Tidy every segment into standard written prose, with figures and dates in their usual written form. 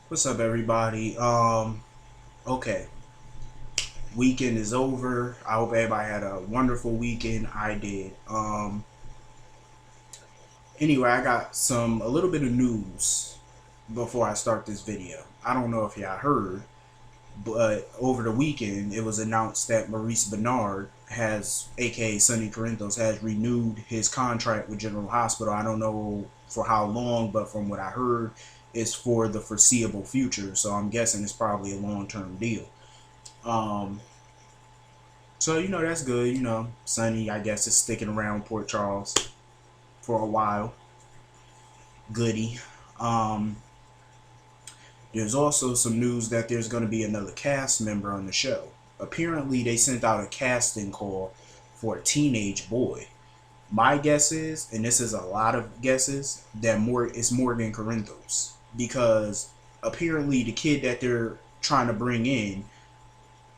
What's up, everybody? Okay, weekend is over. I hope everybody had a wonderful weekend. I did. Anyway, I got a little bit of news before I start this video. I don't know if y'all heard, but over the weekend it was announced that Maurice Bernard has, aka Sonny Corinthos, has renewed his contract with General Hospital. I don't know for how long, but from what I heard, it's for the foreseeable future. So I'm guessing it's probably a long-term deal. Um, so that's good. Sonny, I guess, is sticking around Port Charles for a while. Goody. Um, there's also some news that there's going to be another cast member on the show. Apparently, they sent out a casting call for a teenage boy. My guess is, and this is a lot of guesses, that it's Morgan Corinthos, because apparently the kid that they're trying to bring in,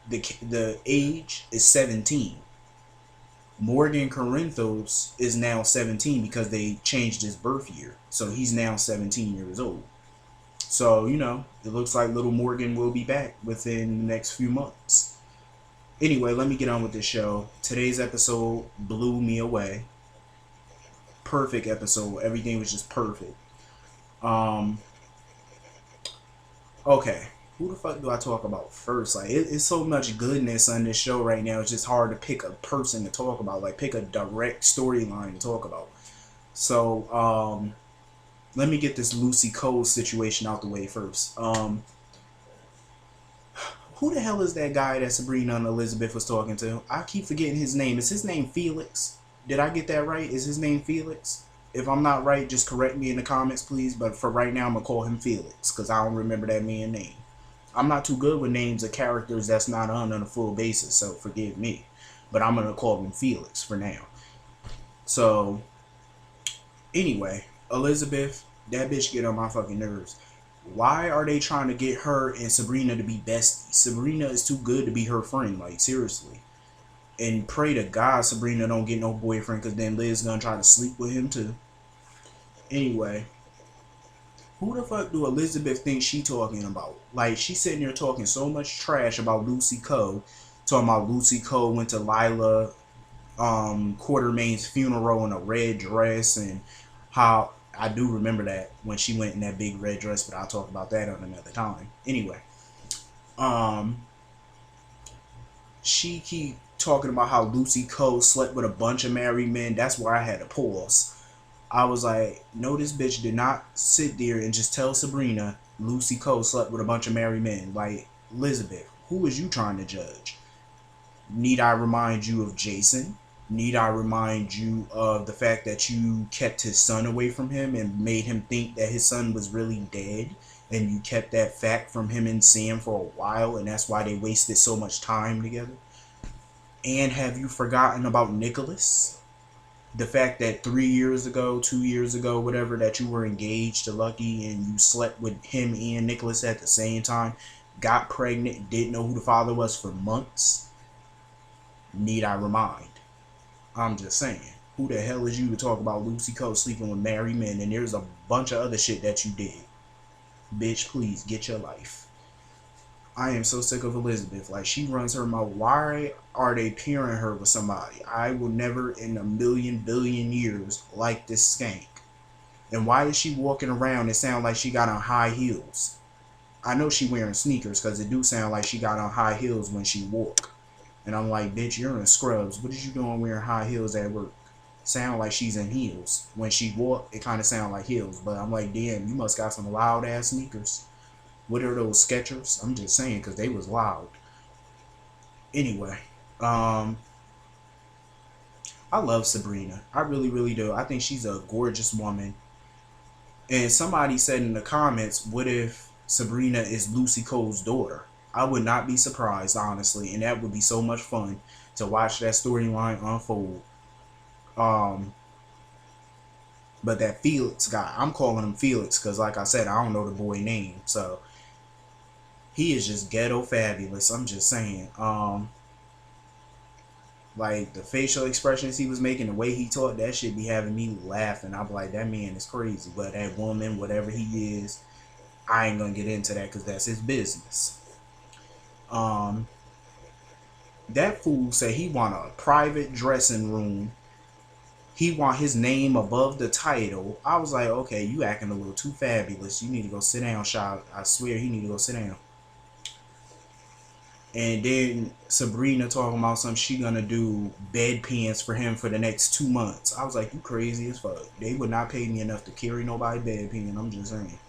the age is 17. Morgan Corinthos is now 17 because they changed his birth year. So he's now 17 years old. So, it looks like little Morgan will be back within the next few months. Anyway, let me get on with this show. Today's episode blew me away. Perfect episode. Everything was just perfect. Um, okay. Who the fuck do I talk about first? Like, it's so much goodness on this show right now. It's just hard to pick a person to talk about. Like, pick a direct storyline to talk about. So, let me get this Lucy Cole situation out the way first. Who the hell is that guy that Sabrina and Elizabeth was talking to? I keep forgetting his name. Is his name Felix? Did I get that right? Is his name Felix? If I'm not right, just correct me in the comments, please. But for right now, I'm going to call him Felix because I don't remember that man's name. I'm not too good with names of characters that's not on a full basis, so forgive me. But I'm going to call him Felix for now. So, anyway, Elizabeth, that bitch get on my fucking nerves. Why are they trying to get her and Sabrina to be besties? Sabrina is too good to be her friend, like, seriously. And pray to God Sabrina don't get no boyfriend, because then Liz gonna try to sleep with him too. Anyway, who the fuck do Elizabeth think she talking about? Like, she sitting there talking so much trash about Lucy Coe, talking about Lucy Coe went to Lila Quartermaine's funeral in a red dress, and how I do remember that when she went in that big red dress, but I'll talk about that on another time. Anyway, um, she keep talking about how Lucy Coe slept with a bunch of married men. That's where I had to pause. I was like, no, this bitch did not sit there and just tell Sabrina Lucy Coe slept with a bunch of married men. Like, Elizabeth, who is you trying to judge? Need I remind you of Jason? Need I remind you of the fact that you kept his son away from him and made him think that his son was really dead? And you kept that fact from him and Sam for a while, and that's why they wasted so much time together? And have you forgotten about Nicholas? The fact that 3 years ago, 2 years ago, whatever, that you were engaged to Lucky and you slept with him and Nicholas at the same time, got pregnant, didn't know who the father was for months? Need I remind? I'm just saying. Who the hell is you to talk about Lucy Coe sleeping with married men? And there's a bunch of other shit that you did. Bitch, please get your life. I am so sick of Elizabeth. Like, she runs her mouth. Why are they pairing her with somebody? I will never in a million billion years like this skank. And why is she walking around and sound like she got on high heels? I know she wearing sneakers because it do sound like she got on high heels when she walk. And I'm like, bitch, you're in scrubs. What is you doing wearing high heels at work? Sound like she's in heels. When she walk, it kind of sound like heels. But I'm like, damn, you must got some loud ass sneakers. What are those Skechers? I'm just saying because they was loud. Anyway, I love Sabrina. I really, really do. I think she's a gorgeous woman. And somebody said in the comments, what if Sabrina is Lucy Cole's daughter? I would not be surprised, honestly. And that would be so much fun to watch that storyline unfold. But that Felix guy, I'm calling him Felix because, like I said, I don't know the boy name. So he is just ghetto fabulous. I'm just saying. Like, the facial expressions he was making, the way he talked, that shit be having me laughing. I'm like, that man is crazy. But that woman, whatever he is, I ain't gonna get into that because that's his business. That fool said he want a private dressing room. He want his name above the title. I was like, okay, you acting a little too fabulous. You need to go sit down, child. I swear he need to go sit down. And then Sabrina talking about something she gonna do bedpans for him for the next 2 months. I was like, you crazy as fuck. They would not pay me enough to carry nobody bedpan. I'm just saying.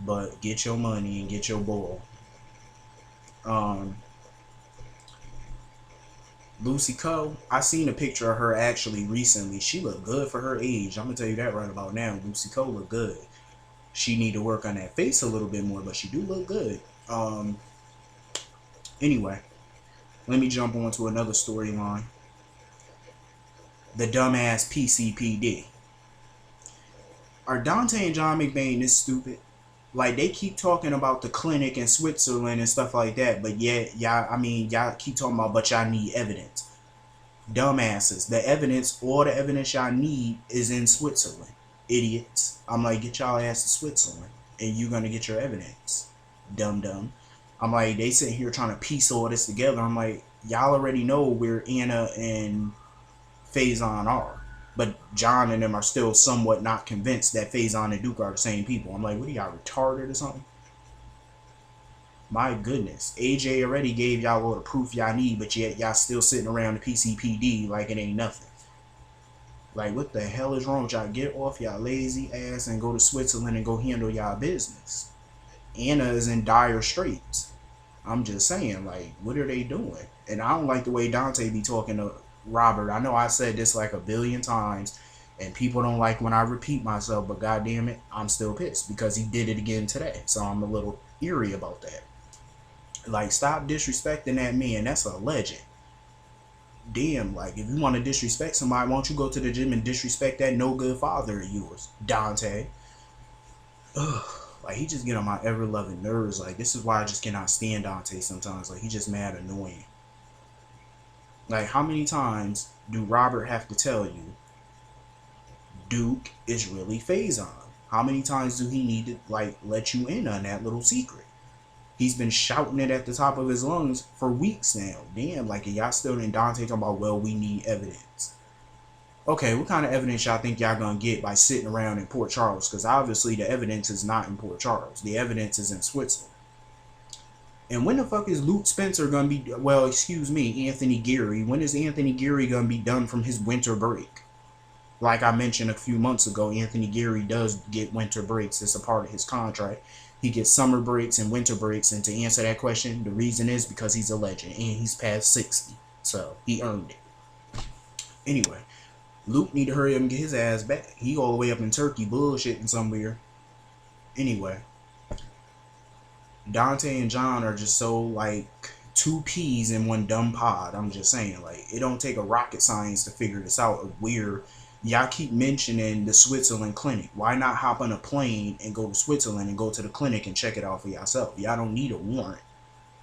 But get your money and get your ball. Lucy Coe, I seen a picture of her actually recently. She looked good for her age. I'm gonna tell you that right about now. Lucy Coe look good. She need to work on that face a little bit more, but she do look good. Anyway, let me jump on to another storyline. The dumbass PCPD. Are Dante and John McBain this stupid? Like, they keep talking about the clinic in Switzerland and stuff like that, but yet, y'all keep talking about, but y'all need evidence. Dumbasses. The evidence, all the evidence y'all need is in Switzerland. Idiots. I'm like, get y'all ass to Switzerland, and you gonna get your evidence. Dumb. I'm like, they sitting here trying to piece all this together. I'm like, y'all already know where Anna and Faison are. But John and them are still somewhat not convinced that Faison and Duke are the same people. I'm like, what are y'all, retarded or something? My goodness. AJ already gave y'all all the proof y'all need, but yet y'all still sitting around the PCPD like it ain't nothing. Like, what the hell is wrong with y'all? Get off y'all lazy ass and go to Switzerland and go handle y'all business. Anna is in dire straits. I'm just saying, like, what are they doing? And I don't like the way Dante be talking to Robert. I know I said this like a billion times, and people don't like when I repeat myself, but goddamn it, I'm still pissed because he did it again today. So I'm a little eerie about that. Like, stop disrespecting that man. That's a legend. Damn, like, if you want to disrespect somebody, why don't you go to the gym and disrespect that no good father of yours, Dante? Ugh. Like, he just get on my ever-loving nerves. Like, this is why I just cannot stand Dante sometimes. Like, he just mad annoying. Like, how many times do Robert have to tell you Duke is really Faison? How many times do he need to, like, let you in on that little secret? He's been shouting it at the top of his lungs for weeks now. Damn, like, y'all still in Dante talking about, well, we need evidence. Okay, what kind of evidence y'all think y'all gonna get by sitting around in Port Charles? Because obviously the evidence is not in Port Charles. The evidence is in Switzerland. And when the fuck is Luke Spencer gonna be, well, excuse me, Anthony Geary, when is Anthony Geary gonna be done from his winter break? Like I mentioned a few months ago, Anthony Geary does get winter breaks. It's a part of his contract. He gets summer breaks and winter breaks. And to answer that question, the reason is because he's a legend and he's past 60. So he earned it. Anyway, Luke need to hurry up and get his ass back. He all the way up in Turkey bullshitting somewhere. Anyway, Dante and John are just so like two peas in one dumb pod. I'm just saying, like, it don't take a rocket science to figure this out of where y'all keep mentioning the Switzerland clinic. Why not hop on a plane and go to Switzerland and go to the clinic and check it out for yourself? Y'all don't need a warrant.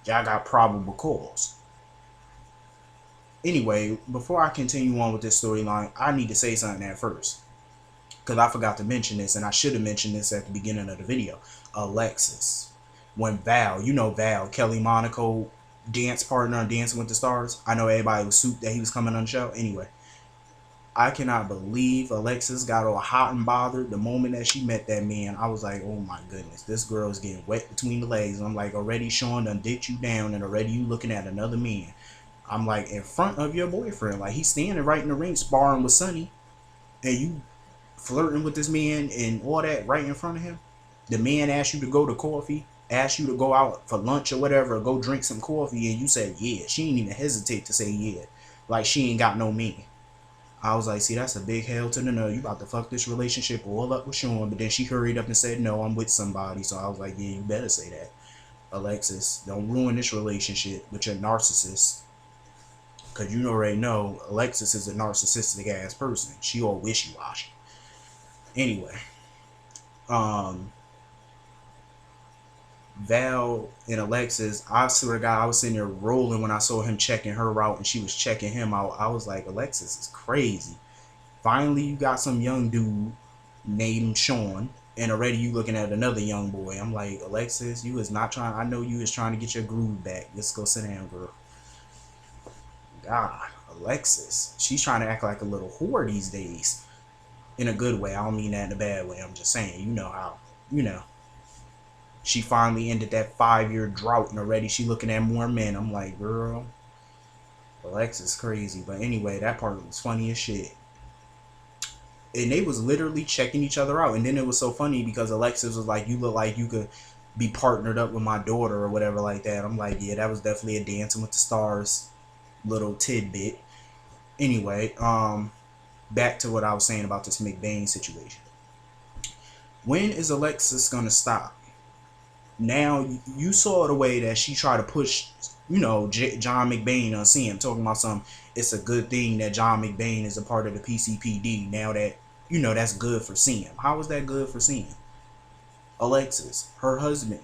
Y'all got probable cause. Anyway, before I continue on with this storyline, I need to say something at first. Because I forgot to mention this, and I should have mentioned this at the beginning of the video. Alexis. When Val, you know Val, Kelly Monaco dance partner on Dancing with the Stars. I know everybody was souped that he was coming on the show. Anyway, I cannot believe Alexis got all hot and bothered the moment that she met that man. I was like, oh my goodness, this girl is getting wet between the legs. And I'm like, already Shawn done dicked you down, and already you looking at another man. I'm like, in front of your boyfriend. Like, he's standing right in the ring sparring with Sonny, and you flirting with this man and all that right in front of him. The man asked you to go to coffee, asked you to go out for lunch or whatever, or go drink some coffee, and you said yeah. She didn't even hesitate to say yeah. Like, she ain't got no man. I was like, see, that's a big hell to the no. You about to fuck this relationship all up with Shawn. But then she hurried up and said, no, I'm with somebody. So I was like, yeah, you better say that. Alexis, don't ruin this relationship with your narcissist. Because you already know Alexis is a narcissistic ass person. She all wishy-washy. Anyway. Val and Alexis, I swear to God, I was sitting there rolling when I saw him checking her out and she was checking him out. I was like, Alexis is crazy. Finally, you got some young dude named Shawn And already you looking at another young boy. I'm like, Alexis, you is not trying. I know you is trying to get your groove back. Let's go sit down, girl. God, Alexis, she's trying to act like a little whore these days. In a good way. I don't mean that in a bad way. I'm just saying, you know how, you know. She finally ended that 5-year drought and already she looking at more men. I'm like, girl, Alexis crazy. But anyway, that part was funny as shit. And they was literally checking each other out. And then it was so funny because Alexis was like, you look like you could be partnered up with my daughter or whatever like that. I'm like, yeah, that was definitely a Dancing with the Stars little tidbit. Anyway, back to what I was saying about this McBain situation. When is Alexis gonna stop? Now you saw the way that she tried to push, you know, John McBain on CM, talking about it's a good thing that John McBain is a part of the PCPD. Now that, you know, that's good for CM. How is that good for CM? Alexis, her husband,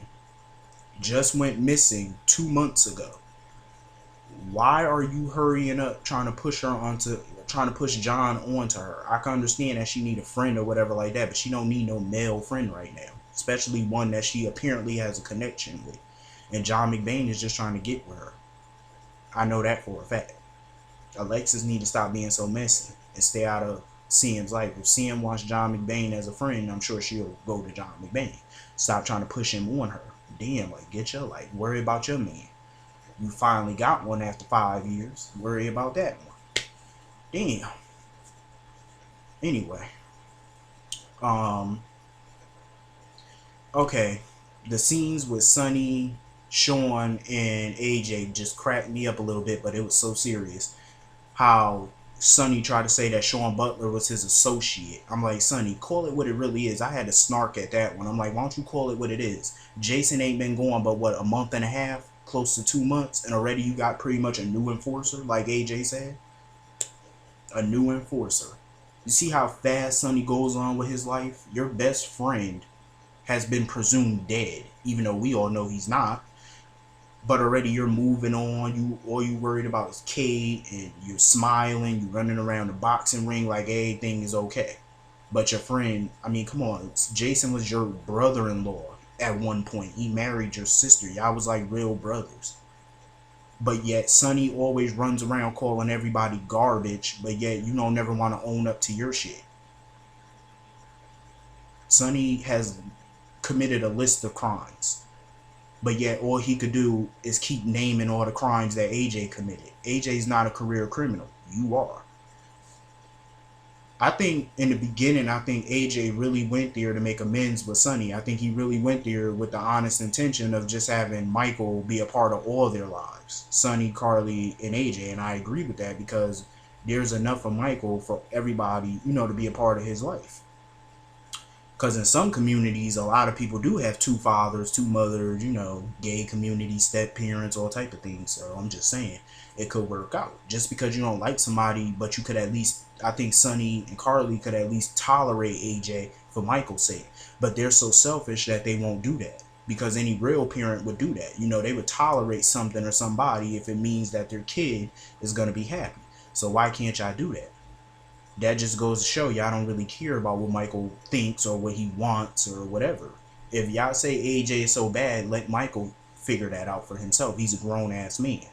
just went missing 2 months ago. Why are you hurrying up trying to push John onto her? I can understand that she need a friend or whatever like that, but she don't need no male friend right now, especially one that she apparently has a connection with. And John McBain is just trying to get with her. I know that for a fact. Alexis need to stop being so messy and stay out of CM's life. If CM wants John McBain as a friend, I'm sure she'll go to John McBain. Stop trying to push him on her. Damn, like, get your life. Worry about your man. You finally got one after 5 years. Worry about that one. Damn. Anyway. Okay. The scenes with Sonny, Shawn, and AJ just cracked me up a little bit, but it was so serious. How Sonny tried to say that Shawn Butler was his associate. I'm like, Sonny, call it what it really is. I had to snark at that one. I'm like, why don't you call it what it is? Jason ain't been going but what, a month and a half? Close to 2 months, and already you got pretty much a new enforcer, like AJ said. A new enforcer. You see how fast Sonny goes on with his life? Your best friend has been presumed dead, even though we all know he's not. But already you're moving on. All you worried about is Kate, and you're smiling, you're running around the boxing ring like everything is okay. But your friend, I mean, come on, Jason was your brother-in-law. At one point, he married your sister. Y'all was like real brothers. But yet, Sonny always runs around calling everybody garbage. But yet, you don't never want to own up to your shit. Sonny has committed a list of crimes. But yet, all he could do is keep naming all the crimes that AJ committed. AJ's not a career criminal. You are. I think in the beginning, I think AJ really went there to make amends with Sonny. I think he really went there with the honest intention of just having Michael be a part of all their lives. Sonny, Carly, and AJ. And I agree with that because there's enough of Michael for everybody, you know, to be a part of his life. Because in some communities, a lot of people do have 2 fathers, 2 mothers, you know, gay community, step parents, all type of things. So I'm just saying it could work out. Just because you don't like somebody, but you could at least, I think Sonny and Carly could at least tolerate AJ for Michael's sake. But they're so selfish that they won't do that. Because any real parent would do that. You know, they would tolerate something or somebody if it means that their kid is going to be happy. So why can't y'all do that? That just goes to show y'all don't really care about what Michael thinks or what he wants or whatever. If y'all say AJ is so bad, let Michael figure that out for himself. He's a grown-ass man.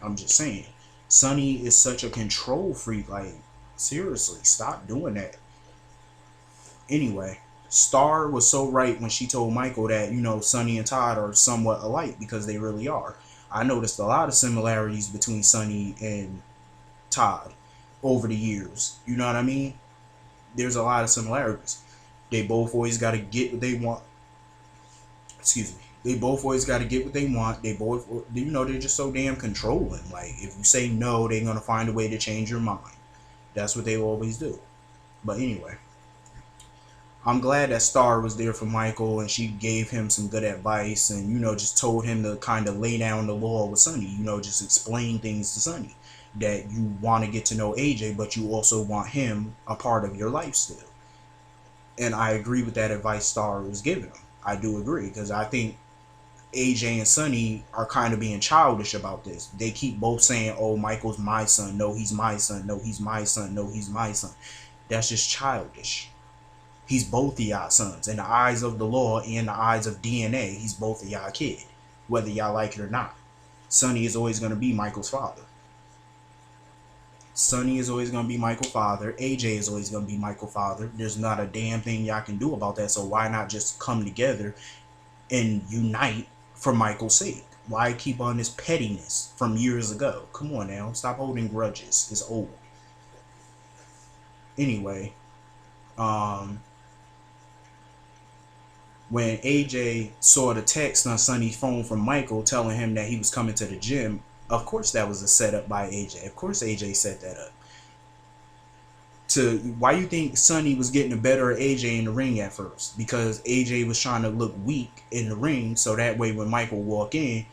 I'm just saying. Sonny is such a control freak. Like, seriously, stop doing that. Anyway, Starr was so right when she told Michael that, you know, Sonny and Todd are somewhat alike because they really are. I noticed a lot of similarities between Sonny and Todd over the years. You know what I mean? There's a lot of similarities. They both always got to get what they want. Excuse me. They both always got to get what they want. They both, you know, they're just so damn controlling. Like, if you say no, they're going to find a way to change your mind. That's what they always do. But anyway, I'm glad that Starr was there for Michael and she gave him some good advice and, you know, just told him to kind of lay down the law with Sonny. You know, just explain things to Sonny. That you want to get to know AJ, but you also want him a part of your life still. And I agree with that advice Starr was giving him. I do agree, because I think AJ and Sonny are kind of being childish about this. They keep both saying, oh, Michael's my son. No, he's my son. No, he's my son. No, he's my son. That's just childish. He's both of y'all sons. In the eyes of the law and the eyes of DNA, he's both of y'all kid, whether y'all like it or not. Sonny is always going to be Michael's father. Sonny is always going to be Michael's father. AJ is always going to be Michael's father. There's not a damn thing y'all can do about that. So why not just come together and unite for Michael's sake? Why keep on this pettiness from years ago? Come on now. Stop holding grudges. It's old. Anyway, when AJ saw the text on Sonny's phone from Michael telling him that he was coming to the gym, of course that was a setup by AJ. Of course AJ set that up. Why you think Sonny was getting the better of AJ in the ring at first? Because AJ was trying to look weak in the ring, so that way when Michael walk in,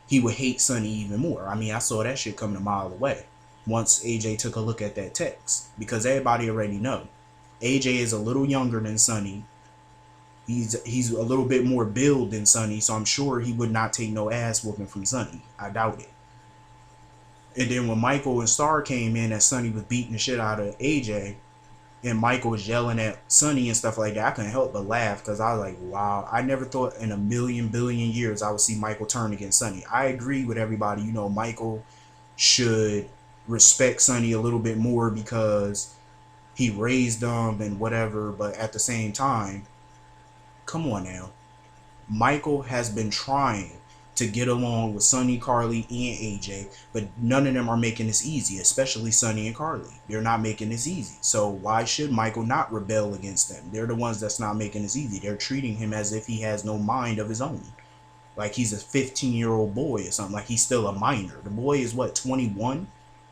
he would hate Sonny even more. I mean, I saw that shit coming a mile away once AJ took a look at that text, because everybody already know AJ is a little younger than Sonny. He's a little bit more build than Sonny, so I'm sure he would not take no ass whooping from Sonny. I doubt it. And then when Michael and Starr came in, as Sonny was beating the shit out of AJ, and Michael was yelling at Sonny and stuff like that, I couldn't help but laugh, because I was like, wow, I never thought in a million billion years I would see Michael turn against Sonny. I agree with everybody, you know, Michael should respect Sonny a little bit more because he raised them and whatever, but at the same time, come on now. Michael has been trying to get along with Sonny, Carly, and AJ, but none of them are making this easy, especially Sonny and Carly. They're not making this easy. So why should Michael not rebel against them? They're the ones that's not making this easy. They're treating him as if he has no mind of his own. Like he's a 15-year-old boy or something. Like he's still a minor. The boy is what, 21?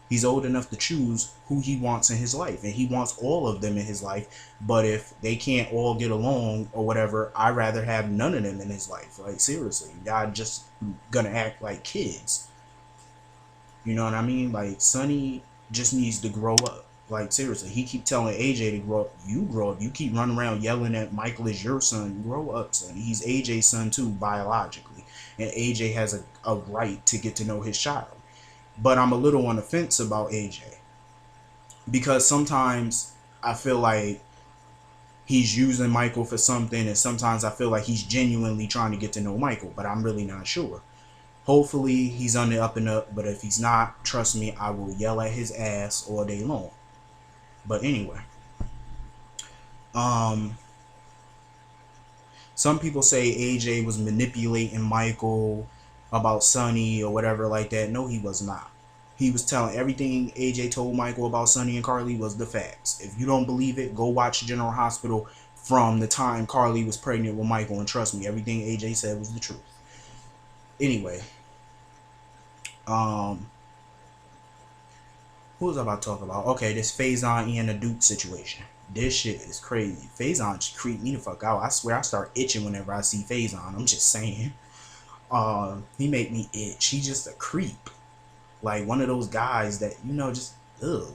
He's old enough to choose who he wants in his life, and he wants all of them in his life. But if they can't all get along or whatever, I'd rather have none of them in his life. Like seriously, y'all just gonna act like kids. You know what I mean? Like Sonny just needs to grow up. Like seriously, he keep telling AJ to grow up. You grow up. You keep running around yelling at Michael is your son. Grow up, son. He's AJ's son too, biologically, and AJ has a right to get to know his child. But I'm a little on the fence about AJ, because sometimes I feel like he's using Michael for something, and sometimes I feel like he's genuinely trying to get to know Michael, but I'm really not sure. Hopefully he's on the up and up, but if he's not, trust me, I will yell at his ass all day long. But anyway, some people say AJ was manipulating Michael about Sonny or whatever like that. No, he was not. He was telling everything AJ told Michael about Sonny and Carly was the facts. If you don't believe it, go watch General Hospital from the time Carly was pregnant with Michael, and trust me, everything AJ said was the truth. Anyway, what was I about to talk about? Okay, this Faison and the Duke situation. This shit is crazy. Faison just creeped me the fuck out. I swear I start itching whenever I see Faison. I'm just saying. He make me itch. He just a creep. Like one of those guys that, you know, just ugh.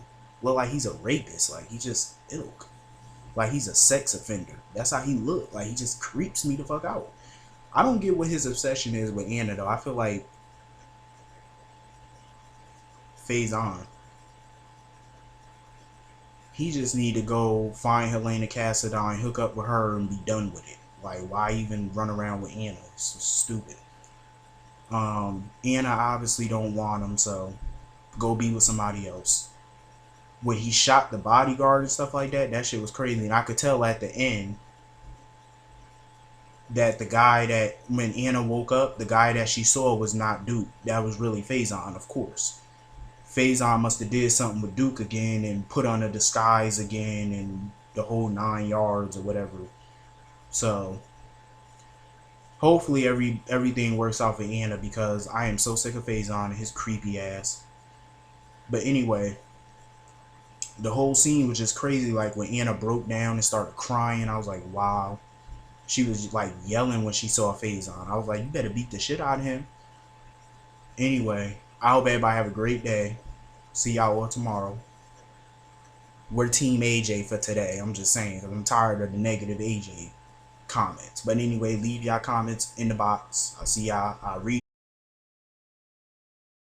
Look like he's a rapist. Like he just ilk. Like he's a sex offender. That's how he look. Like he just creeps me the fuck out. I don't get what his obsession is with Anna though. I feel like Faison, he just need to go find Helena Cassadine, hook up with her, and be done with it. Like why even run around with Anna? It's so stupid. Anna obviously don't want him, so go be with somebody else. When he shot the bodyguard and stuff like that, that shit was crazy. And I could tell at the end that the guy that, when Anna woke up, the guy that she saw was not Duke. That was really Faison, of course. Faison must have did something with Duke again and put on a disguise again and the whole 9 yards or whatever. So hopefully everything works out for Anna, because I am so sick of Faison and his creepy ass. But anyway, the whole scene was just crazy. Like when Anna broke down and started crying, I was like, wow. She was like yelling when she saw Faison. I was like, you better beat the shit out of him. Anyway, I hope everybody have a great day. See y'all all tomorrow. We're Team AJ for today. I'm just saying, because I'm tired of the negative AJ comments. But anyway, leave y'all comments in the box. I'll see y'all. I'll read